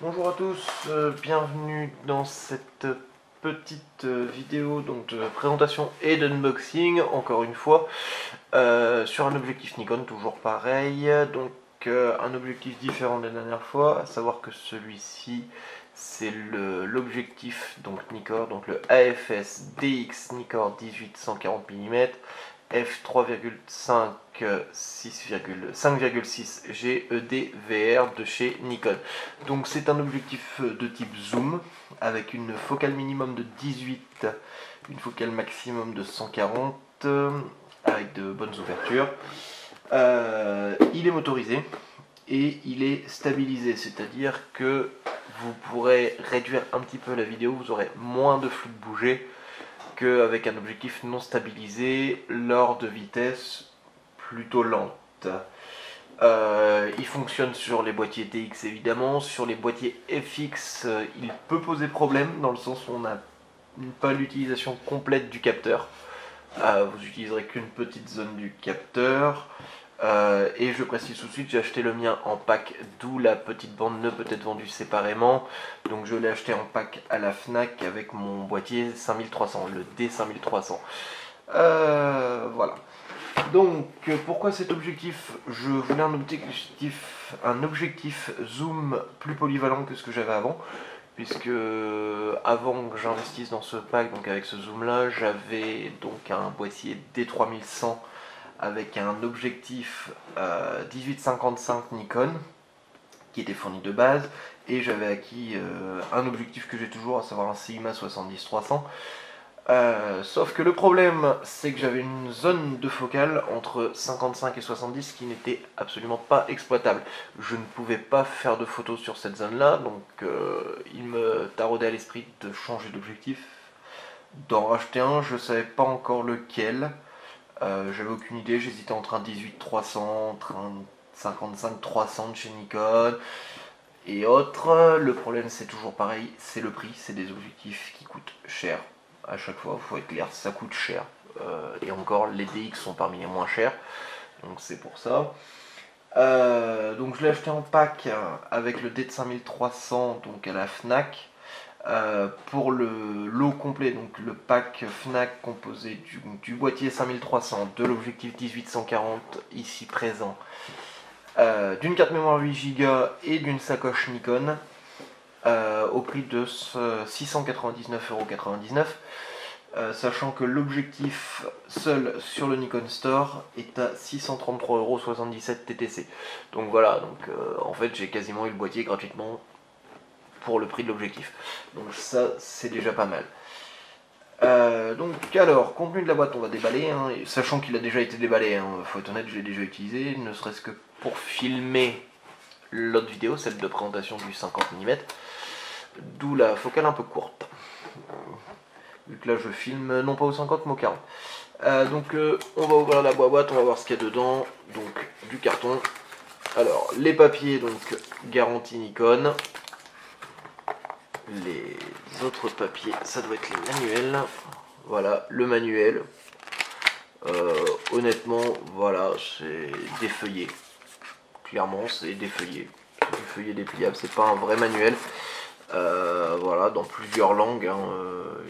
Bonjour à tous, bienvenue dans cette petite vidéo donc, de présentation et d'unboxing, encore une fois, sur un objectif Nikon, toujours pareil, donc un objectif différent de la dernière fois, à savoir que celui-ci c'est l'objectif donc Nikkor, donc le AFS DX Nikkor 18-140 mm f3,5 5,6 GED VR de chez Nikon. Donc c'est un objectif de type zoom avec une focale minimum de 18, une focale maximum de 140 avec de bonnes ouvertures. Il est motorisé et il est stabilisé, c'est-à-dire que vous pourrez réduire un petit peu la vidéo, vous aurez moins de flux de bouger qu'avec un objectif non stabilisé lors de vitesses plutôt lentes. Il fonctionne sur les boîtiers DX évidemment, sur les boîtiers FX il peut poser problème dans le sens où on n'a pas l'utilisation complète du capteur. Vous utiliserez qu'une petite zone du capteur. Et je précise tout de suite, j'ai acheté le mien en pack, d'où la petite bande ne peut être vendue séparément. Donc je l'ai acheté en pack à la Fnac avec mon boîtier 5300, le D5300. Voilà. Donc pourquoi cet objectif? Je voulais un objectif zoom plus polyvalent que ce que j'avais avant. Puisque avant que j'investisse dans ce pack, donc avec ce zoom là, j'avais donc un boîtier D3100 avec un objectif 18-55 Nikon qui était fourni de base, et j'avais acquis un objectif que j'ai toujours, à savoir un Sigma 70-300. Sauf que le problème, c'est que j'avais une zone de focale entre 55 et 70 qui n'était absolument pas exploitable. Je ne pouvais pas faire de photos sur cette zone-là, donc il me taraudait à l'esprit de changer d'objectif, d'en racheter un, je ne savais pas encore lequel. J'avais aucune idée, j'hésitais entre un 18-300, un 55-300 de chez Nikon et autres. Le problème c'est toujours pareil, c'est le prix, c'est des objectifs qui coûtent cher. À chaque fois, il faut être clair, ça coûte cher. Et encore, les DX sont parmi les moins chers, donc c'est pour ça. Donc je l'ai acheté en pack avec le D de 5300 donc à la Fnac. Pour le lot complet, donc le pack Fnac composé du boîtier 5300, de l'objectif 18-140 ici présent, d'une carte mémoire 8 Go et d'une sacoche Nikon, au prix de 699,99 €, sachant que l'objectif seul sur le Nikon Store est à 633,77 € TTC. Donc voilà, en fait j'ai quasiment eu le boîtier gratuitement pour le prix de l'objectif. Donc ça, c'est déjà pas mal. Donc alors, contenu de la boîte, on va déballer, hein, sachant qu'il a déjà été déballé, hein, faut être honnête, je l'ai déjà utilisé, ne serait-ce que pour filmer l'autre vidéo, celle de présentation du 50 mm, d'où la focale un peu courte. Vu que là je filme non pas au 50 mais au 40. On va ouvrir la boîte, on va voir ce qu'il y a dedans. Donc du carton. Alors les papiers, donc garantie Nikon. Les autres papiers, ça doit être les manuels. Voilà, le manuel. Honnêtement, voilà, c'est défeuillé. Clairement, c'est défeuillé. C'est du feuillet dépliable, c'est pas un vrai manuel. Voilà, dans plusieurs langues. Hein.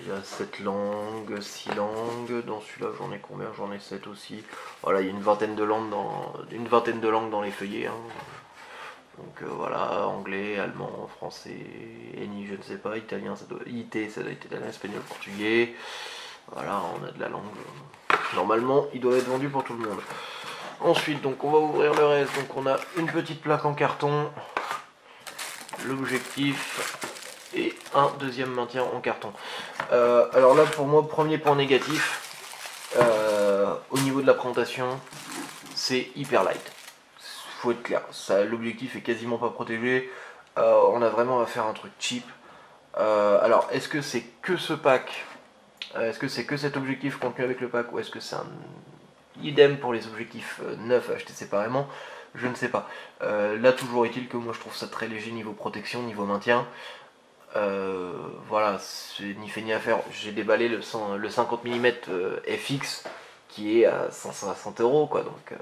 Il y a 7 langues, 6 langues. Dans celui-là, j'en ai combien? J'en ai 7 aussi. Voilà, il y a une vingtaine de langues dans les feuillets. Hein. Donc voilà, anglais, allemand, français, ENI, je ne sais pas, italien, ça doit être italien, espagnol, portugais. Voilà, on a de la langue. Normalement, il doit être vendu pour tout le monde. Ensuite, donc on va ouvrir le reste. Donc on a une petite plaque en carton, l'objectif et un deuxième maintien en carton. Alors là, pour moi, premier point négatif, au niveau de la présentation, c'est hyper light. Faut être clair, l'objectif est quasiment pas protégé. On a vraiment à faire un truc cheap. Alors, est-ce que c'est que ce pack? Est-ce que c'est que cet objectif contenu avec le pack, ou est-ce que c'est un idem pour les objectifs neufs achetés séparément? Je ne sais pas. Là, toujours est-il que moi je trouve ça très léger niveau protection, niveau maintien. Voilà, c'est ni fait ni à faire. J'ai déballé le 50 mm FX qui est à 160 € quoi, donc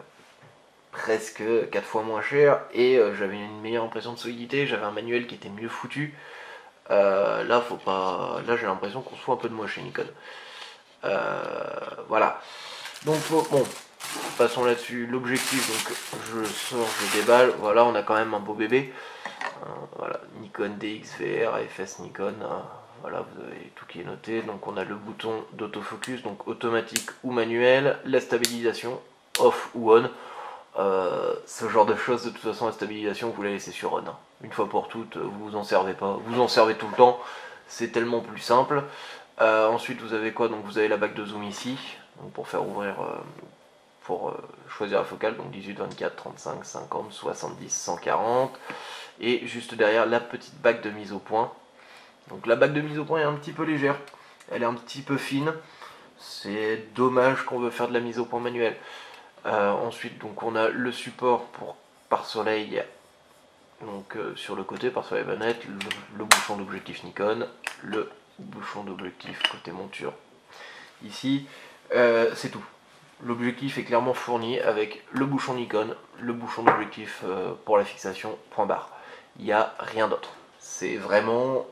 presque 4 fois moins cher, et j'avais une meilleure impression de solidité, j'avais un manuel qui était mieux foutu. Là, faut pas. Là, j'ai l'impression qu'on se fout un peu de moi chez Nikon. Voilà. Donc bon, passons là-dessus. L'objectif, donc je sors, je déballe. Voilà, on a quand même un beau bébé. Voilà, Nikon DXVR, FS Nikon. Voilà, vous avez tout qui est noté. Donc on a le bouton d'autofocus, donc automatique ou manuel, la stabilisation, off ou on. Ce genre de choses, de toute façon, la stabilisation, vous la laissez sur on. Une fois pour toutes, vous vous en servez pas. Vous en servez tout le temps. C'est tellement plus simple. Ensuite, vous avez quoi? Donc vous avez la bague de zoom ici, donc pour faire ouvrir, choisir la focale, donc 18, 24, 35, 50, 70, 140. Et juste derrière, la petite bague de mise au point. Donc la bague de mise au point est un petit peu légère. Elle est un petit peu fine. C'est dommage qu'on veut faire de la mise au point manuelle. Ensuite, donc on a le support pour pare-soleil, donc sur le côté, pare-soleil manette, le bouchon d'objectif Nikon, le bouchon d'objectif côté monture ici, c'est tout. L'objectif est clairement fourni avec le bouchon Nikon, le bouchon d'objectif pour la fixation, point barre. Il n'y a rien d'autre. C'est vraiment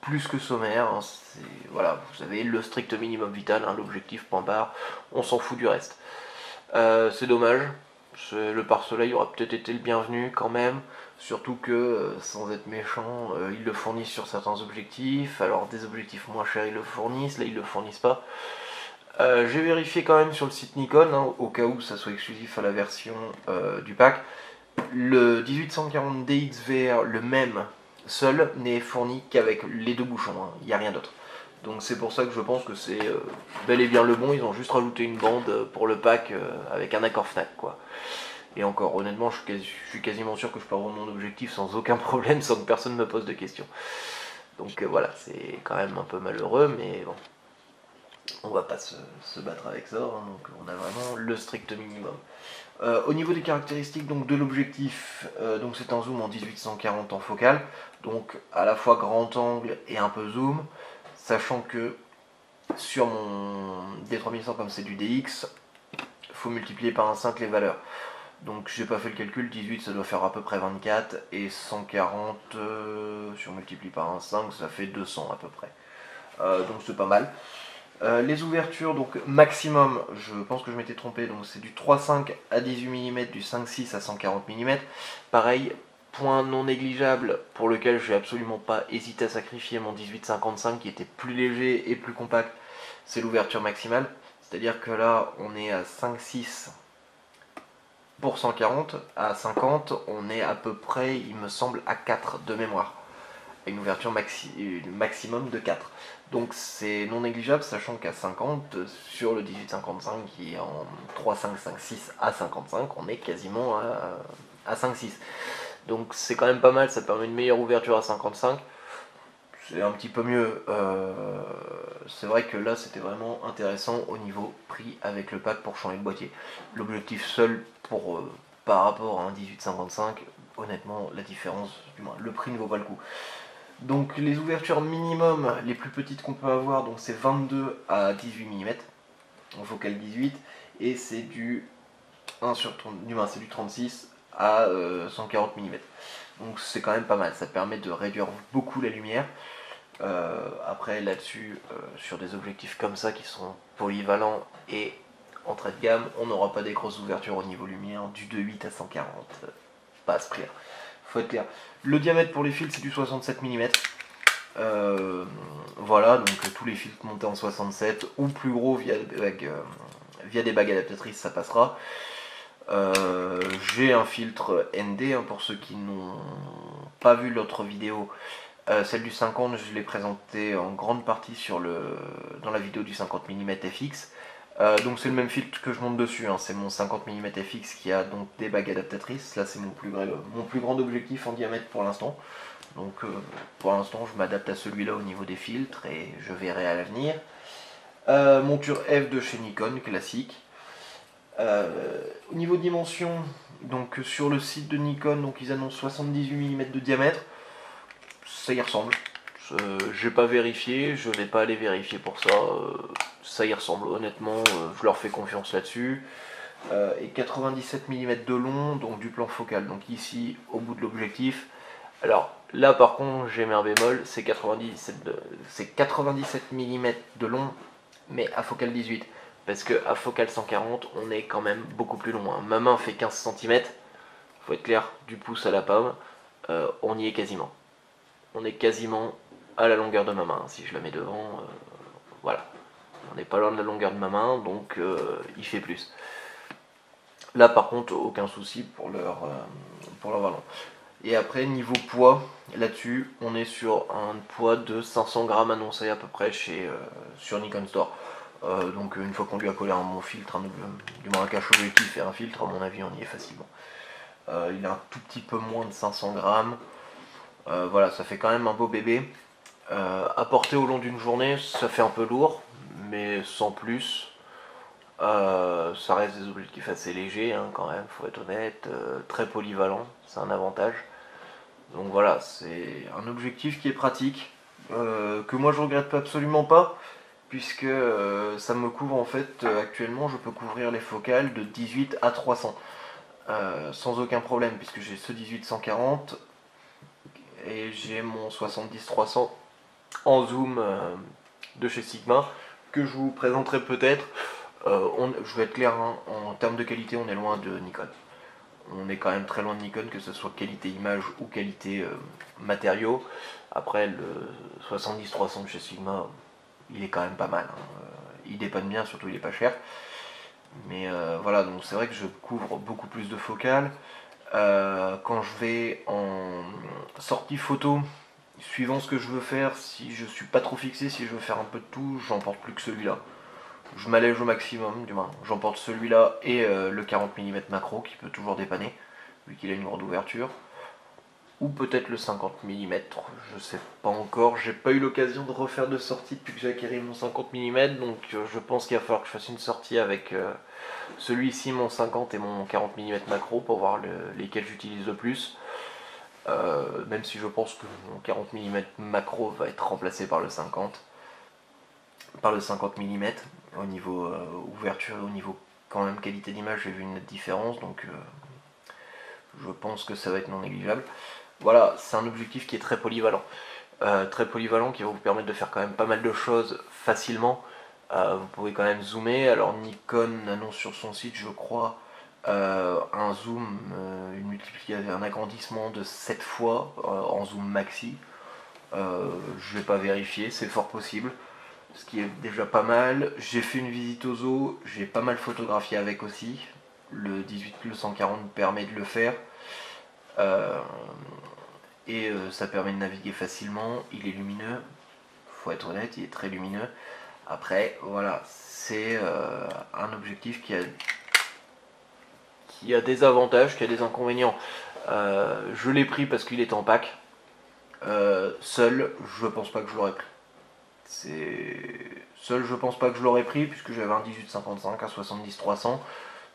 plus que sommaire. Hein. Voilà, vous avez le strict minimum vital, hein, l'objectif, point barre. On s'en fout du reste. C'est dommage. Le pare-soleil aurait peut-être été le bienvenu quand même. Surtout que, sans être méchant, ils le fournissent sur certains objectifs. Alors des objectifs moins chers ils le fournissent, là ils le fournissent pas. J'ai vérifié quand même sur le site Nikon, hein, au cas où ça soit exclusif à la version du pack. Le 1840 DXVR, le même seul, n'est fourni qu'avec les deux bouchons, hein. Il n'y a rien d'autre. Donc c'est pour ça que je pense que c'est bel et bien le bon. Ils ont juste rajouté une bande pour le pack avec un accord FNAC, quoi. Et encore, honnêtement, je suis quasiment sûr que je peux avoir mon objectif sans aucun problème, sans que personne me pose de questions. Donc voilà, c'est quand même un peu malheureux, mais bon, on va pas se battre avec ça, hein, donc on a vraiment le strict minimum. Au niveau des caractéristiques donc, de l'objectif, donc c'est un zoom en 1840 en focale, donc à la fois grand angle et un peu zoom, sachant que sur mon D3100, comme c'est du DX, il faut multiplier par 1,5 les valeurs. Donc j'ai pas fait le calcul, 18 ça doit faire à peu près 24, et 140, si on multiplie par 1,5, ça fait 200 à peu près. Donc c'est pas mal. Les ouvertures, donc maximum, je pense que je m'étais trompé, donc c'est du 3,5 à 18 mm, du 5,6 à 140 mm. Pareil, point non négligeable pour lequel je n'ai absolument pas hésité à sacrifier mon 18-55 qui était plus léger et plus compact, c'est l'ouverture maximale. C'est-à-dire que là, on est à 5,6 pour 140, à 50, on est à peu près, il me semble, à 4 de mémoire. Une ouverture maximum de 4. Donc c'est non négligeable, sachant qu'à 50, sur le 18-55 qui est en 3,5-5,6 à 55, on est quasiment à 5,6. Donc c'est quand même pas mal, ça permet une meilleure ouverture à 55. C'est un petit peu mieux. C'est vrai que là c'était vraiment intéressant au niveau prix avec le pack pour changer de boîtier. L'objectif seul par rapport à un 18-55, honnêtement la différence, du moins le prix ne vaut pas le coup. Donc les ouvertures minimum, les plus petites qu'on peut avoir, donc c'est 22 à 18 mm en focale 18, et c'est du 1 sur 30, c'est du 36 à 140 mm. Donc c'est quand même pas mal, ça permet de réduire beaucoup la lumière. Après là-dessus, sur des objectifs comme ça qui sont polyvalents et entrée de gamme, on n'aura pas des grosses ouvertures au niveau lumière, du 2.8 à 140, pas à ce prix-là. Faut être clair. Le diamètre pour les fils c'est du 67 mm. Voilà, donc tous les fils montés en 67 ou plus gros via des bagues adaptatrices, ça passera. J'ai un filtre ND, hein, pour ceux qui n'ont pas vu l'autre vidéo. Celle du 50, je l'ai présentée en grande partie dans la vidéo du 50 mm FX. Donc c'est le même filtre que je monte dessus, hein. C'est mon 50 mm FX qui a donc des bagues adaptatrices. Là c'est mon plus grand objectif en diamètre pour l'instant. Donc pour l'instant je m'adapte à celui-là au niveau des filtres et je verrai à l'avenir. Monture F de chez Nikon, classique. Au niveau de dimension, donc sur le site de Nikon, donc ils annoncent 78 mm de diamètre. Ça y ressemble. J'ai pas vérifié, je vais pas aller vérifier pour ça. Ça y ressemble, honnêtement, je leur fais confiance là-dessus. et 97 mm de long, donc du plan focal, donc ici au bout de l'objectif. Alors là par contre j'ai mis un bémol, c'est 97 mm de long, mais à focale 18, parce que à focale 140 on est quand même beaucoup plus long, hein. Ma main fait 15 cm, faut être clair, du pouce à la paume, on y est quasiment. On est quasiment à la longueur de ma main, si je la mets devant, voilà. On n'est pas loin de la longueur de ma main, donc il fait plus. Là par contre aucun souci pour leur ballon. Et après niveau poids, là-dessus on est sur un poids de 500 grammes annoncé à peu près sur Nikon Store. Donc une fois qu'on lui a collé un bon filtre, du moins un cache objectif et un filtre, à mon avis on y est facilement. Il est un tout petit peu moins de 500 grammes. Voilà, ça fait quand même un beau bébé. À porter au long d'une journée, ça fait un peu lourd, mais sans plus. Ça reste des objectifs assez légers, hein, quand même, faut être honnête, très polyvalent, c'est un avantage. Donc voilà, c'est un objectif qui est pratique, que moi je regrette absolument pas, puisque ça me couvre en fait, actuellement je peux couvrir les focales de 18 à 300, sans aucun problème, puisque j'ai ce 18-140 et j'ai mon 70-300 en zoom de chez Sigma, que je vous présenterai peut-être. Je vais être clair, hein, en termes de qualité on est loin de Nikon. On est quand même très loin de Nikon, que ce soit qualité image ou qualité matériaux. Après le 70-300 de chez Sigma, il est quand même pas mal, hein. Il dépanne bien, surtout il est pas cher. Mais voilà, donc c'est vrai que je couvre beaucoup plus de focales. Quand je vais en sortie photo, suivant ce que je veux faire, si je suis pas trop fixé, si je veux faire un peu de tout, j'emporte plus que celui-là. Je m'allège au maximum, du moins. J'emporte celui-là et le 40 mm macro qui peut toujours dépanner, vu qu'il a une grande ouverture. Ou peut-être le 50 mm, je sais pas encore. J'ai pas eu l'occasion de refaire de sortie depuis que j'ai acquis mon 50 mm, donc je pense qu'il va falloir que je fasse une sortie avec celui-ci, mon 50 et mon 40 mm macro, pour voir lesquels j'utilise le plus. Même si je pense que mon 40 mm macro va être remplacé par le 50 mm au niveau ouverture et au niveau quand même qualité d'image. J'ai vu une nette différence, donc je pense que ça va être non négligeable. Voilà, c'est un objectif qui est très polyvalent, qui va vous permettre de faire quand même pas mal de choses facilement. Vous pouvez quand même zoomer. Alors Nikon annonce sur son site, je crois, un zoom, une multiplication, un agrandissement de 7 fois en zoom maxi. Je vais pas vérifier, c'est fort possible, ce qui est déjà pas mal. J'ai fait une visite aux zoos, j'ai pas mal photographié avec aussi. Le 18-140 permet de le faire. Ça permet de naviguer facilement. Il est lumineux, faut être honnête, il est très lumineux. Après, voilà, c'est un objectif qui a des avantages, qui a des inconvénients. Je l'ai pris parce qu'il est en pack. Seul, je pense pas que je l'aurais pris. Seul, je pense pas que je l'aurais pris, puisque j'avais un 18-55, un 70-300,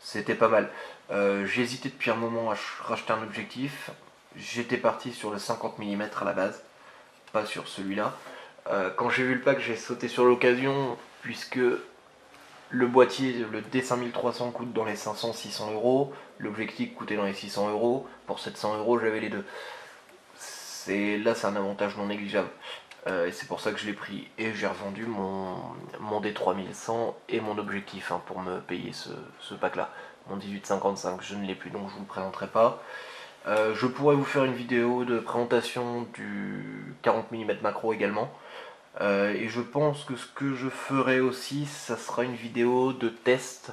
c'était pas mal. J'ai hésité depuis un moment à racheter un objectif. J'étais parti sur le 50 mm à la base, pas sur celui-là. Quand j'ai vu le pack, j'ai sauté sur l'occasion, puisque le boîtier, le D5300 coûte dans les 500-600 euros, l'objectif coûtait dans les 600 euros, pour 700 euros j'avais les deux. Là c'est un avantage non négligeable. Et c'est pour ça que je l'ai pris, et j'ai revendu mon D3100 et mon objectif, hein, pour me payer ce pack là. Mon 18-55 je ne l'ai plus, donc je vous le présenterai pas. Je pourrais vous faire une vidéo de présentation du 40 mm macro également. Et je pense que ce que je ferai aussi, ça sera une vidéo de test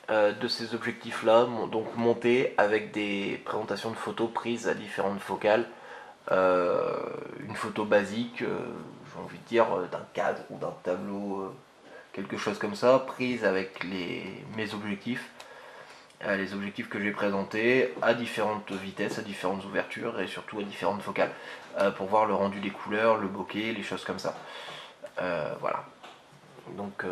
de ces objectifs là, donc monté avec des présentations de photos prises à différentes focales. Une photo basique, j'ai envie de dire, d'un cadre ou d'un tableau, quelque chose comme ça, prise avec mes objectifs. Les objectifs que j'ai présentés à différentes vitesses, à différentes ouvertures et surtout à différentes focales, pour voir le rendu des couleurs, le bokeh, les choses comme ça. Voilà. Donc